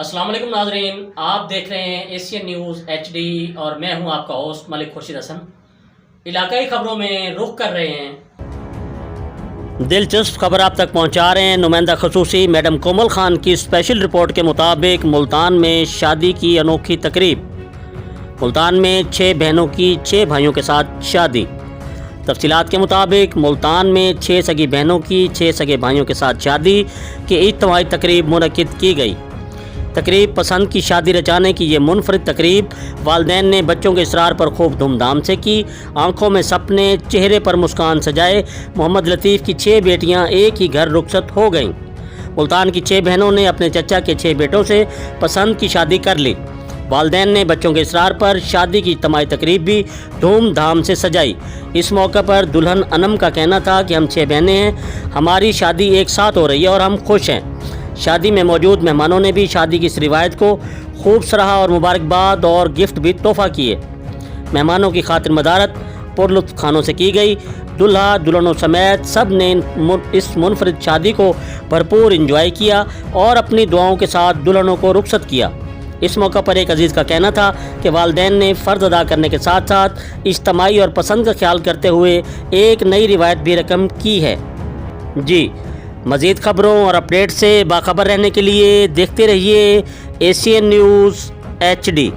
अस्सलाम वालेकुम नाजरीन, आप देख रहे हैं एशियन न्यूज़ HD और मैं हूं आपका होस्ट मलिक खुर्शीद हसन। इलाकाई खबरों में रुख कर रहे हैं। दिलचस्प खबर आप तक पहुंचा रहे हैं नुमाइंदा खसूसी मैडम कोमल खान की स्पेशल रिपोर्ट के मुताबिक मुल्तान में शादी की अनोखी तकरीब। मुल्तान में 6 बहनों की 6 भाइयों के साथ शादी। तफसीलात के मुताबिक मुल्तान में 6 सगी बहनों की 6 सगे भाइयों के साथ शादी की इज्तिमाई तकरीब मुनक्किद की गई। तकरीब पसंद की शादी रचाने की ये मुनफरिद तकरीब वालिदैन ने बच्चों के इसरार पर खूब धूमधाम से की। आंखों में सपने, चेहरे पर मुस्कान सजाए मोहम्मद लतीफ़ की 6 बेटियां एक ही घर रुखसत हो गईं। मुल्तान की 6 बहनों ने अपने चचा के 6 बेटों से पसंद की शादी कर ली। वालिदैन ने बच्चों के इसरार पर शादी की इज्तिमाई तकरीब भी धूमधाम से सजाई। इस मौके पर दुल्हन अनम का कहना था कि हम 6 बहनें हैं, हमारी शादी एक साथ हो रही है और हम खुश हैं। शादी में मौजूद मेहमानों ने भी शादी की इस रिवायत को खूब सराहा और मुबारकबाद और गिफ्ट भी तोहफ़ा किए। मेहमानों की खातिर मदारत पुरलुत्फ़ खानों से की गई। दुल्हा दुल्हनों समेत सब ने इस मुनफरिद शादी को भरपूर इंजॉय किया और अपनी दुआओं के साथ दुल्हनों को रुखसत किया। इस मौका पर एक अजीज़ का कहना था कि वालिदैन ने फ़र्ज़ अदा करने के साथ साथ इज्तिमाई और पसंद का ख्याल करते हुए एक नई रिवायत भी रकम की है। जी, मज़ीद ख़बरों और अपडेट से बाखबर रहने के लिए देखते रहिए एशियन न्यूज़ HD।